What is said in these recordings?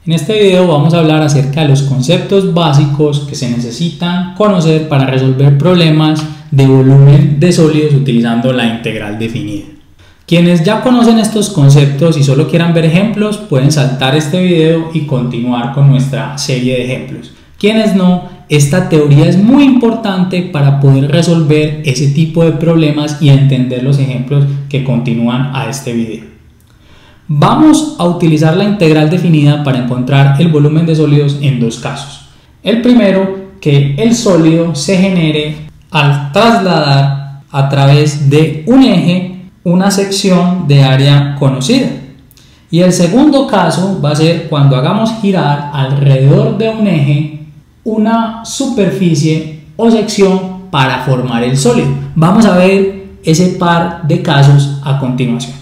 En este video vamos a hablar acerca de los conceptos básicos que se necesitan conocer para resolver problemas de volumen de sólidos utilizando la integral definida. Quienes ya conocen estos conceptos y solo quieran ver ejemplos pueden saltar este video y continuar con nuestra serie de ejemplos. Quienes no, esta teoría es muy importante para poder resolver ese tipo de problemas y entender los ejemplos que continúan a este video. Vamos a utilizar la integral definida para encontrar el volumen de sólidos en dos casos. El primero, que el sólido se genere al trasladar a través de un eje una sección de área conocida. Y el segundo caso va a ser cuando hagamos girar alrededor de un eje una superficie o sección para formar el sólido. Vamos a ver ese par de casos a continuación.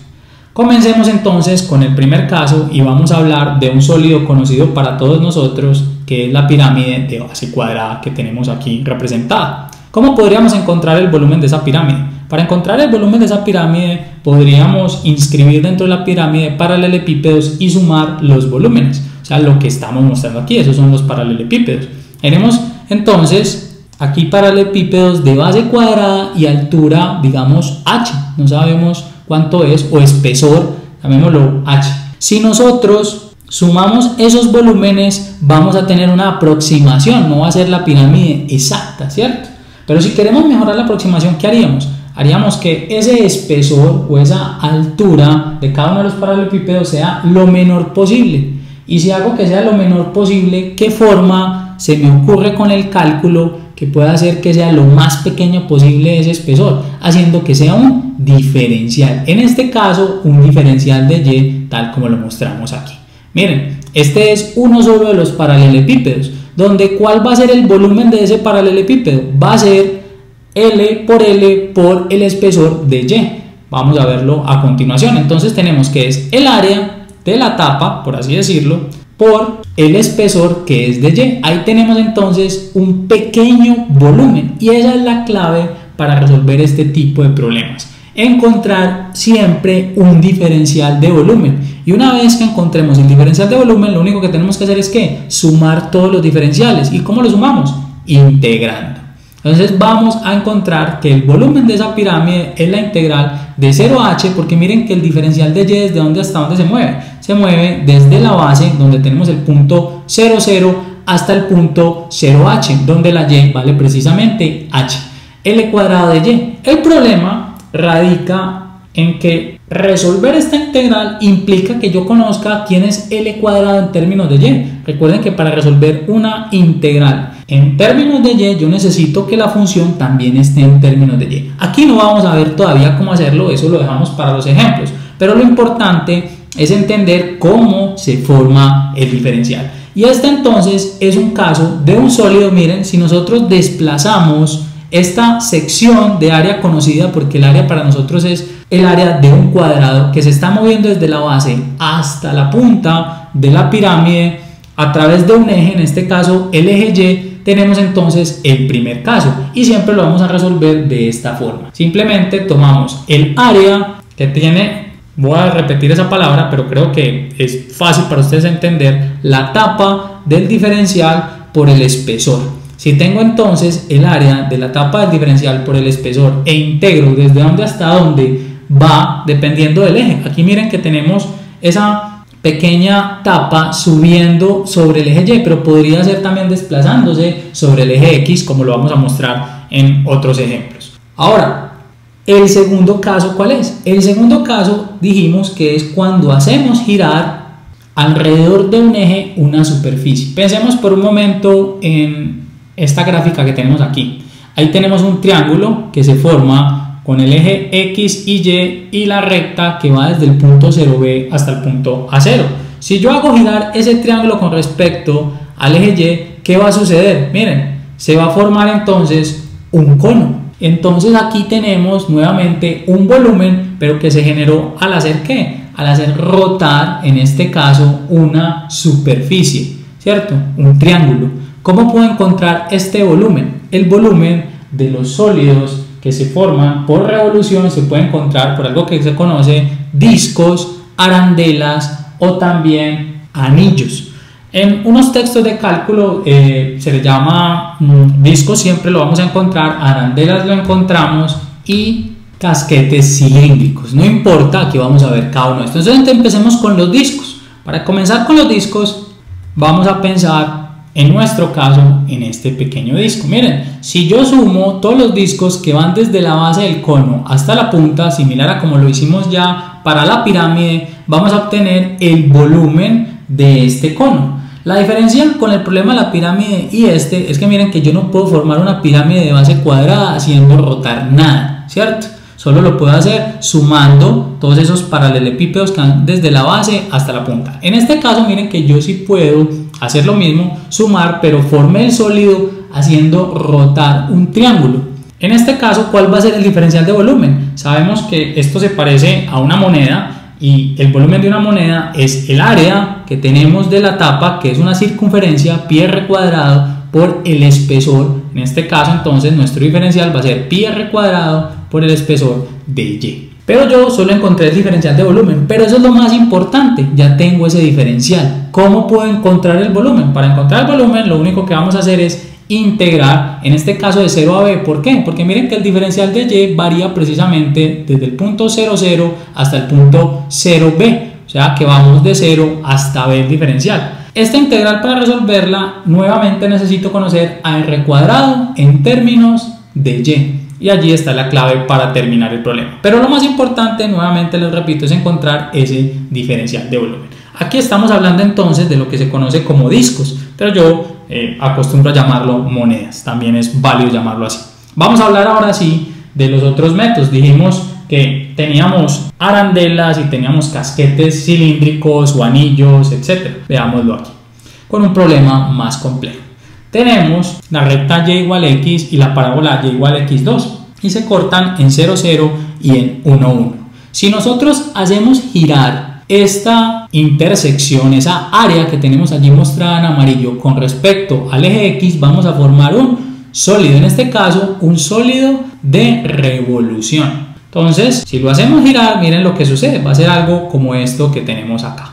Comencemos entonces con el primer caso y vamos a hablar de un sólido conocido para todos nosotros, que es la pirámide de base cuadrada que tenemos aquí representada. ¿Cómo podríamos encontrar el volumen de esa pirámide? Para encontrar el volumen de esa pirámide podríamos inscribir dentro de la pirámide paralelepípedos y sumar los volúmenes, o sea, lo que estamos mostrando aquí, esos son los paralelepípedos. Tenemos entonces aquí paralelepípedos de base cuadrada y altura, digamos, h, no sabemos cuánto es, o espesor, llamémoslo h. Si nosotros sumamos esos volúmenes vamos a tener una aproximación, no va a ser la pirámide exacta, ¿cierto? Pero si queremos mejorar la aproximación, ¿qué haríamos? Haríamos que ese espesor o esa altura de cada uno de los paralelepípedos sea lo menor posible. Y si hago que sea lo menor posible, ¿qué forma se me ocurre con el cálculo que pueda hacer que sea lo más pequeño posible ese espesor? Haciendo que sea un diferencial. En este caso, un diferencial de y, tal como lo mostramos aquí. Miren, este es uno solo de los paralelepípedos, donde ¿cuál va a ser el volumen de ese paralelepípedo? Va a ser L por el espesor de y. Vamos a verlo a continuación. Entonces tenemos que es el área de la tapa, por así decirlo, por el espesor que es de y. Ahí tenemos entonces un pequeño volumen y esa es la clave para resolver este tipo de problemas. Encontrar siempre un diferencial de volumen, y una vez que encontremos el diferencial de volumen lo único que tenemos que hacer es que sumar todos los diferenciales. ¿Y cómo lo sumamos? Integrando. Entonces vamos a encontrar que el volumen de esa pirámide es la integral de 0 a h, porque miren que el diferencial de y desde dónde hasta dónde se mueve. Se mueve desde la base donde tenemos el punto 0, 0 hasta el punto 0h, donde la y vale precisamente h, L cuadrado de y. El problema radica en que resolver esta integral implica que yo conozca quién es L cuadrado en términos de y. Recuerden que para resolver una integral en términos de y yo necesito que la función también esté en términos de y. Aquí no vamos a ver todavía cómo hacerlo, eso lo dejamos para los ejemplos, pero lo importante es entender cómo se forma el diferencial. Y este entonces es un caso de un sólido. Miren, si nosotros desplazamos esta sección de área conocida, porque el área para nosotros es el área de un cuadrado que se está moviendo desde la base hasta la punta de la pirámide a través de un eje, en este caso el eje y, tenemos entonces el primer caso y siempre lo vamos a resolver de esta forma. Simplemente tomamos el área que tiene, voy a repetir esa palabra pero creo que es fácil para ustedes entender, la tapa del diferencial por el espesor. Si tengo entonces el área de la tapa del diferencial por el espesor e integro desde dónde hasta dónde va dependiendo del eje. Aquí miren que tenemos esa pequeña tapa subiendo sobre el eje y, pero podría ser también desplazándose sobre el eje x, como lo vamos a mostrar en otros ejemplos. Ahora, el segundo caso, ¿cuál es? El segundo caso dijimos que es cuando hacemos girar alrededor de un eje una superficie. Pensemos por un momento en esta gráfica que tenemos aquí. Ahí tenemos un triángulo que se forma con el eje X y Y la recta que va desde el punto 0B hasta el punto A0. Si yo hago girar ese triángulo con respecto al eje Y, ¿qué va a suceder? Miren, se va a formar entonces un cono. Entonces aquí tenemos nuevamente un volumen, pero que se generó al hacer ¿qué? Al hacer rotar, en este caso, una superficie, ¿cierto? Un triángulo. ¿Cómo puedo encontrar este volumen? El volumen de los sólidos que se forman por revolución se puede encontrar por algo que se conoce discos, arandelas o también anillos. En unos textos de cálculo se le llama discos, siempre lo vamos a encontrar, arandelas lo encontramos y casquetes cilíndricos. No importa, aquí vamos a ver cada uno de estos. Entonces empecemos con los discos. Para comenzar con los discos vamos a pensar en nuestro caso en este pequeño disco. Miren, si yo sumo todos los discos que van desde la base del cono hasta la punta, similar a como lo hicimos ya para la pirámide, vamos a obtener el volumen de este cono. La diferencia con el problema de la pirámide y es que miren que yo no puedo formar una pirámide de base cuadrada haciendo rotar nada, ¿cierto? Solo lo puedo hacer sumando todos esos paralelepípedos que van desde la base hasta la punta. En este caso miren que yo sí puedo hacer lo mismo, sumar, pero formé el sólido haciendo rotar un triángulo. En este caso, ¿cuál va a ser el diferencial de volumen? Sabemos que esto se parece a una moneda y el volumen de una moneda es el área que tenemos de la tapa, que es una circunferencia pi r cuadrado por el espesor. En este caso entonces nuestro diferencial va a ser pi r cuadrado por el espesor de Y. Pero yo solo encontré el diferencial de volumen, pero eso es lo más importante, ya tengo ese diferencial. ¿Cómo puedo encontrar el volumen? Para encontrar el volumen lo único que vamos a hacer es integrar, en este caso de 0 a b. ¿Por qué? Porque miren que el diferencial de Y varía precisamente desde el punto 0, 0 hasta el punto 0b, o sea que vamos de 0 hasta b el diferencial. Esta integral, para resolverla nuevamente necesito conocer a r cuadrado en términos de Y. Y allí está la clave para terminar el problema. Pero lo más importante, nuevamente les repito, es encontrar ese diferencial de volumen. Aquí estamos hablando entonces de lo que se conoce como discos, pero yo acostumbro a llamarlo monedas. También es válido llamarlo así. Vamos a hablar ahora sí de los otros métodos. Dijimos que teníamos arandelas y teníamos casquetes cilíndricos o anillos, etc. Veámoslo aquí, con un problema más complejo. Tenemos la recta y igual x y la parábola y igual x2 y se cortan en 0, 0 y en 1, 1. Si nosotros hacemos girar esta intersección, esa área que tenemos allí mostrada en amarillo con respecto al eje x, vamos a formar un sólido, en este caso un sólido de revolución. Entonces, si lo hacemos girar, miren lo que sucede, va a ser algo como esto que tenemos acá.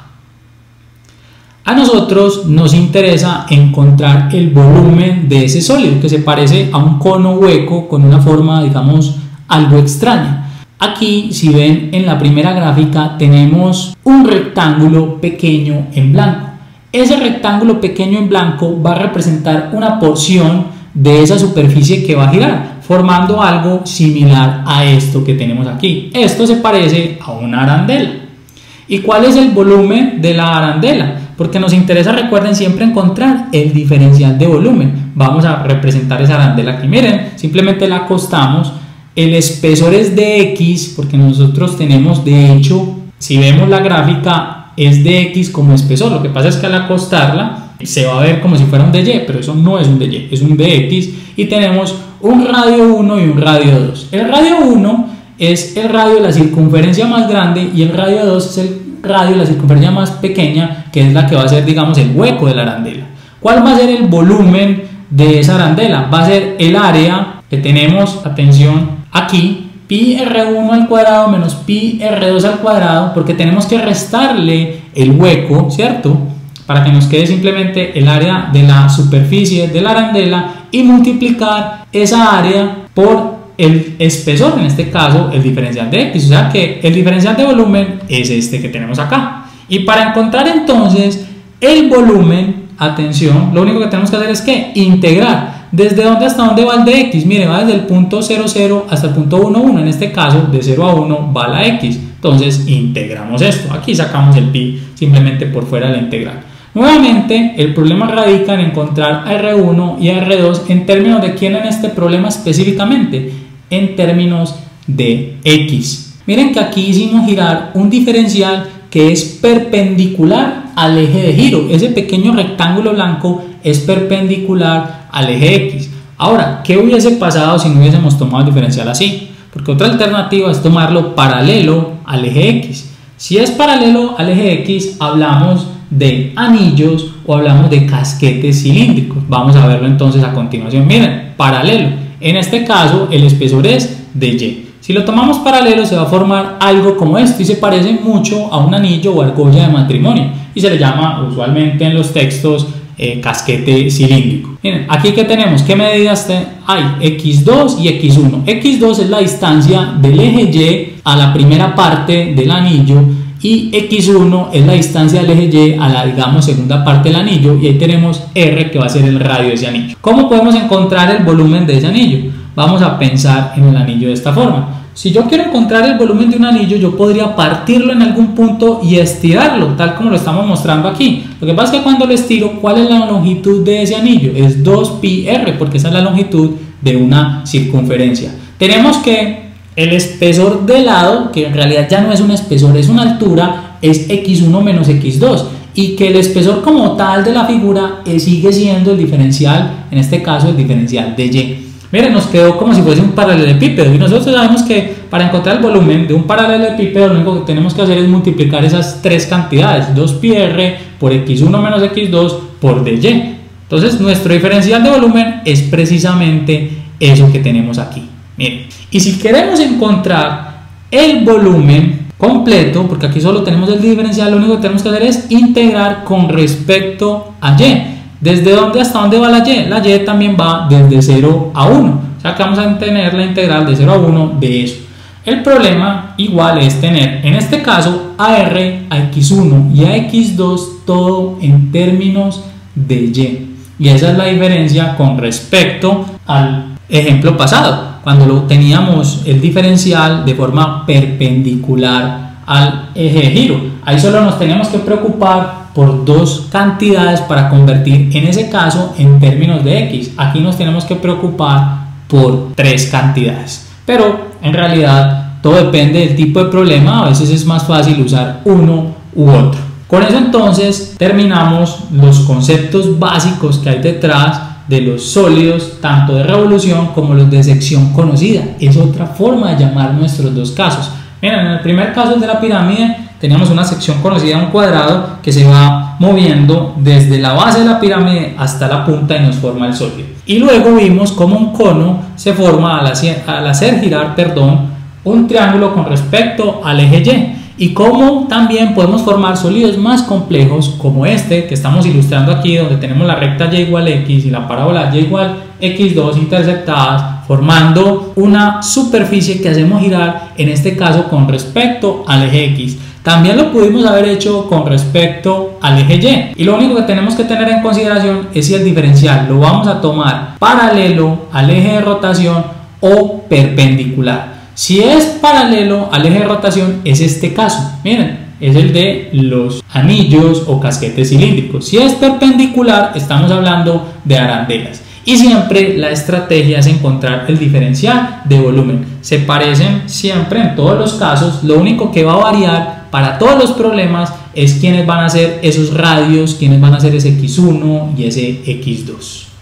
A nosotros nos interesa encontrar el volumen de ese sólido que se parece a un cono hueco con una forma, digamos, algo extraña. Aquí, si ven en la primera gráfica, tenemos un rectángulo pequeño en blanco. Ese rectángulo pequeño en blanco va a representar una porción de esa superficie que va a girar, formando algo similar a esto que tenemos aquí. Esto se parece a una arandela. ¿Y cuál es el volumen de la arandela? Porque nos interesa, recuerden, siempre encontrar el diferencial de volumen. Vamos a representar esa arandela aquí. Miren, simplemente la acostamos. El espesor es de x, porque nosotros tenemos, de hecho, si vemos la gráfica, es de x como espesor. Lo que pasa es que al acostarla se va a ver como si fuera un de y, pero eso no es un de y, es un de x. Y tenemos un radio 1 y un radio 2. El radio 1 es el radio de la circunferencia más grande y el radio 2 es el radio de la circunferencia más pequeña, que es la que va a ser, digamos, el hueco de la arandela. ¿Cuál va a ser el volumen de esa arandela? Va a ser el área que tenemos, atención, aquí, pi r1 al cuadrado menos pi r2 al cuadrado, porque tenemos que restarle el hueco, ¿cierto? Para que nos quede simplemente el área de la superficie de la arandela y multiplicar esa área por el espesor, en este caso el diferencial de x, o sea que el diferencial de volumen es este que tenemos acá. Y para encontrar entonces el volumen, atención, lo único que tenemos que hacer es que integrar. ¿Desde dónde hasta dónde va el de x? Mire, va desde el punto 0, 0 hasta el punto 1, 1, en este caso de 0 a 1 va la x, entonces integramos esto, aquí sacamos el pi simplemente por fuera de la integral. Nuevamente, el problema radica en encontrar a R1 y a R2 en términos de quién en este problema específicamente, en términos de X. Miren que aquí hicimos girar un diferencial que es perpendicular al eje de giro. Ese pequeño rectángulo blanco es perpendicular al eje X. Ahora, ¿qué hubiese pasado si no hubiésemos tomado el diferencial así? Porque otra alternativa es tomarlo paralelo al eje X. Si es paralelo al eje X, hablamos de anillos o hablamos de casquetes cilíndricos. Vamos a verlo entonces a continuación. Miren, paralelo. En este caso el espesor es de Y. Si lo tomamos paralelo se va a formar algo como esto y se parece mucho a un anillo o argolla de matrimonio y se le llama usualmente en los textos casquete cilíndrico. Miren, aquí que tenemos, ¿qué medidas hay? X2 y X1. X2 es la distancia del eje Y a la primera parte del anillo y X1 es la distancia del eje Y a la, digamos, segunda parte del anillo, y ahí tenemos R, que va a ser el radio de ese anillo. ¿Cómo podemos encontrar el volumen de ese anillo? Vamos a pensar en el anillo de esta forma. Si yo quiero encontrar el volumen de un anillo, yo podría partirlo en algún punto y estirarlo, tal como lo estamos mostrando aquí. Lo que pasa es que cuando lo estiro, ¿cuál es la longitud de ese anillo? Es 2πr, porque esa es la longitud de una circunferencia. Tenemos que el espesor de lado, que en realidad ya no es un espesor, es una altura, es x1 menos x2. Y que el espesor como tal de la figura sigue siendo el diferencial, en este caso el diferencial de y. Miren, nos quedó como si fuese un paralelepípedo y nosotros sabemos que para encontrar el volumen de un paralelepípedo lo único que tenemos que hacer es multiplicar esas tres cantidades, 2πr por x1 menos x2 por dy. Entonces nuestro diferencial de volumen es precisamente eso que tenemos aquí. Miren, y si queremos encontrar el volumen completo, porque aquí solo tenemos el diferencial, lo único que tenemos que hacer es integrar con respecto a y. ¿Desde dónde hasta dónde va la y? La y también va desde 0 a 1. O sea que vamos a tener la integral de 0 a 1 de eso. El problema igual es tener, en este caso, a r, a x1 y a x2 todo en términos de y. Y esa es la diferencia con respecto al ejemplo pasado, cuando lo teníamos el diferencial de forma perpendicular al eje de giro. Ahí solo nos teníamos que preocupar por dos cantidades para convertir en ese caso en términos de x. Aquí nos tenemos que preocupar por tres cantidades, pero en realidad todo depende del tipo de problema. A veces es más fácil usar uno u otro. Con eso entonces terminamos los conceptos básicos que hay detrás de los sólidos, tanto de revolución como los de sección conocida. Es otra forma de llamar nuestros dos casos. Miren, en el primer caso, el de la pirámide, teníamos una sección conocida, un cuadrado que se va moviendo desde la base de la pirámide hasta la punta y nos forma el sólido. Y luego vimos cómo un cono se forma al hacer girar un triángulo con respecto al eje Y. Y cómo también podemos formar sólidos más complejos como este que estamos ilustrando aquí, donde tenemos la recta y igual x y la parábola y igual x2 interceptadas, formando una superficie que hacemos girar, en este caso con respecto al eje x. También lo pudimos haber hecho con respecto al eje Y. Y lo único que tenemos que tener en consideración es si el diferencial lo vamos a tomar paralelo al eje de rotación o perpendicular. Si es paralelo al eje de rotación, es este caso. Miren, es el de los anillos o casquetes cilíndricos. Si es perpendicular, estamos hablando de arandelas. Y siempre la estrategia es encontrar el diferencial de volumen. Se parecen siempre en todos los casos. Lo único que va a variar para todos los problemas es quiénes van a ser esos radios, quiénes van a ser ese x1 y ese x2.